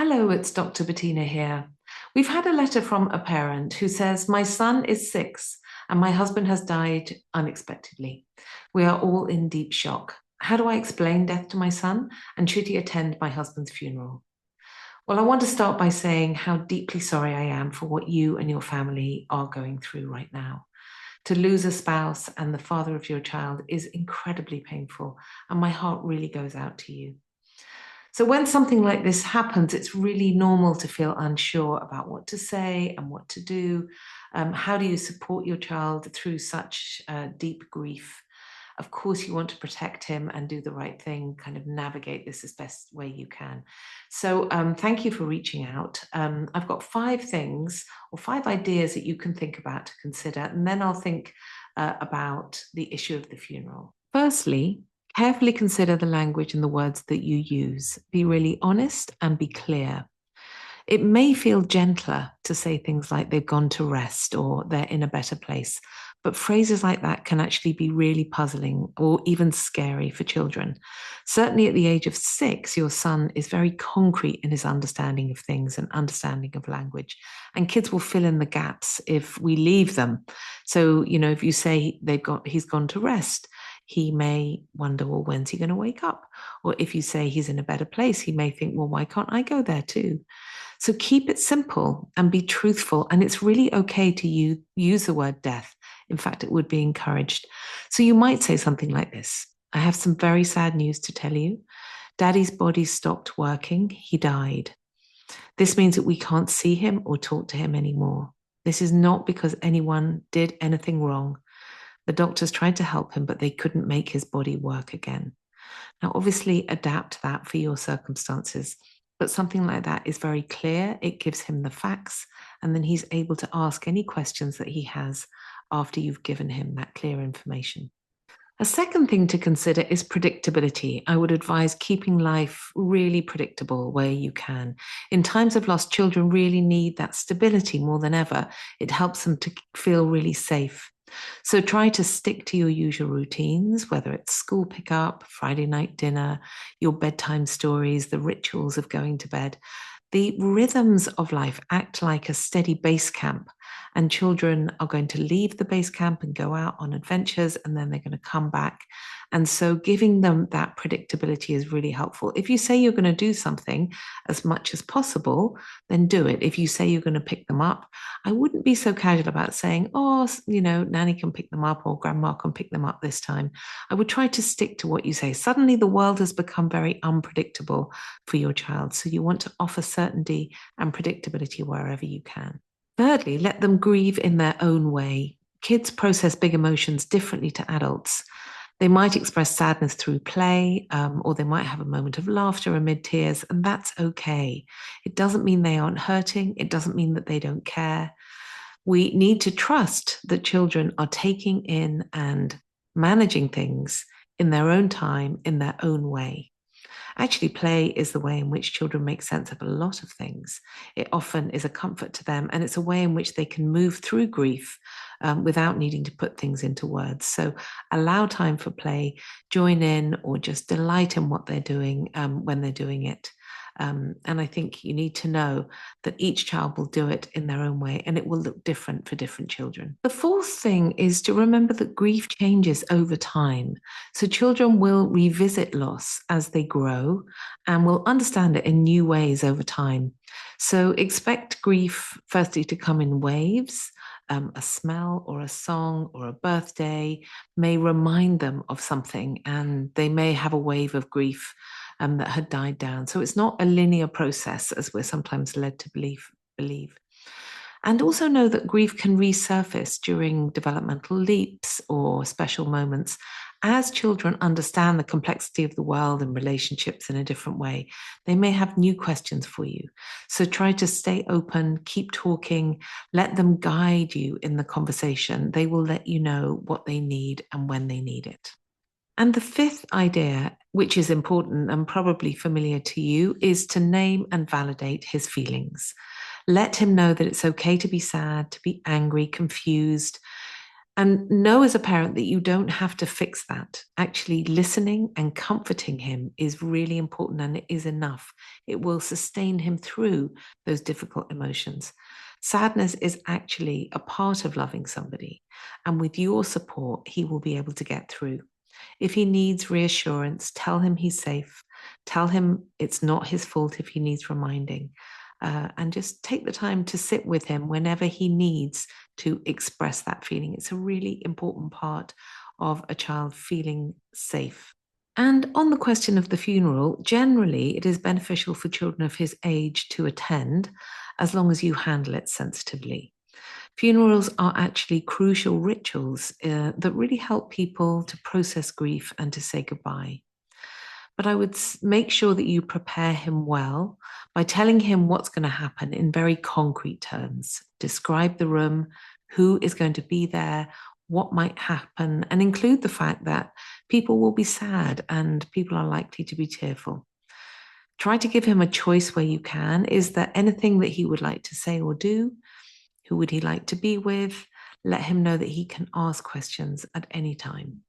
Hello, it's Dr. Bettina here. We've had a letter from a parent who says, my son is 6 and my husband has died unexpectedly. We are all in deep shock. How do I explain death to my son? And should he attend my husband's funeral? Well, I want to start by saying how deeply sorry I am for what you and your family are going through right now. To lose a spouse and the father of your child is incredibly painful, and my heart really goes out to you. So when something like this happens, it's really normal to feel unsure about what to say and what to do. How do you support your child through such deep grief? Of course, you want to protect him and do the right thing, kind of navigate this as best way you can. So thank you for reaching out. I've got 5 things or 5 ideas that you can think about to consider, and then I'll think about the issue of the funeral. Firstly, carefully consider the language and the words that you use. Be really honest and be clear. It may feel gentler to say things like they've gone to rest or they're in a better place, but phrases like that can actually be really puzzling or even scary for children. Certainly at the age of 6, your son is very concrete in his understanding of things and understanding of language. And kids will fill in the gaps if we leave them. So, if you say he's gone to rest, he may wonder, well, when's he going to wake up? Or if you say he's in a better place, he may think, well, why can't I go there too? So keep it simple and be truthful. And it's really okay to use the word death. In fact, it would be encouraged. So you might say something like this. I have some very sad news to tell you. Daddy's body stopped working. He died. This means that we can't see him or talk to him anymore. This is not because anyone did anything wrong. The doctors tried to help him, but they couldn't make his body work again. Now, obviously, adapt that for your circumstances, but something like that is very clear. It gives him the facts, and then he's able to ask any questions that he has after you've given him that clear information. A second thing to consider is predictability. I would advise keeping life really predictable where you can. In times of loss, children really need that stability more than ever. It helps them to feel really safe. So try to stick to your usual routines, whether it's school pickup, Friday night dinner, your bedtime stories, the rituals of going to bed. The rhythms of life act like a steady base camp, and children are going to leave the base camp and go out on adventures, and then they're going to come back. And so giving them that predictability is really helpful. If you say you're going to do something as much as possible, then do it. If you say you're going to pick them up, I wouldn't be so casual about saying, oh, nanny can pick them up or grandma can pick them up this time. I would try to stick to what you say. Suddenly the world has become very unpredictable for your child. So you want to offer certainty and predictability wherever you can. Thirdly, let them grieve in their own way. Kids process big emotions differently to adults. They might express sadness through play, or they might have a moment of laughter amid tears, and that's okay. It doesn't mean they aren't hurting. It doesn't mean that they don't care. We need to trust that children are taking in and managing things in their own time, in their own way. Actually, play is the way in which children make sense of a lot of things. It often is a comfort to them, and it's a way in which they can move through grief without needing to put things into words. So allow time for play, join in, or just delight in what they're doing when they're doing it. And I think you need to know that each child will do it in their own way, and it will look different for different children. The fourth thing is to remember that grief changes over time. So children will revisit loss as they grow and will understand it in new ways over time. So expect grief firstly to come in waves. A smell or a song or a birthday may remind them of something, and they may have a wave of grief that had died down. So it's not a linear process as we're sometimes led to believe. And also know that grief can resurface during developmental leaps or special moments as children understand the complexity of the world and relationships in a different way. They may have new questions for you. So try to stay open, keep talking, let them guide you in the conversation. They will let you know what they need and when they need it. And the fifth idea, which is important and probably familiar to you, is to name and validate his feelings. Let him know that it's okay to be sad, to be angry, confused. And know as a parent that you don't have to fix that. Actually, listening and comforting him is really important and it is enough. It will sustain him through those difficult emotions. Sadness is actually a part of loving somebody. And with your support, he will be able to get through. If he needs reassurance, tell him he's safe. Tell him it's not his fault if he needs reminding. And just take the time to sit with him whenever he needs to express that feeling. It's a really important part of a child feeling safe. And on the question of the funeral, generally it is beneficial for children of his age to attend as long as you handle it sensitively. Funerals are actually crucial rituals that really help people to process grief and to say goodbye. But I would make sure that you prepare him well by telling him what's going to happen in very concrete terms. Describe the room, who is going to be there, what might happen, and include the fact that people will be sad and people are likely to be tearful. Try to give him a choice where you can. Is there anything that he would like to say or do? Who would he like to be with? Let him know that he can ask questions at any time.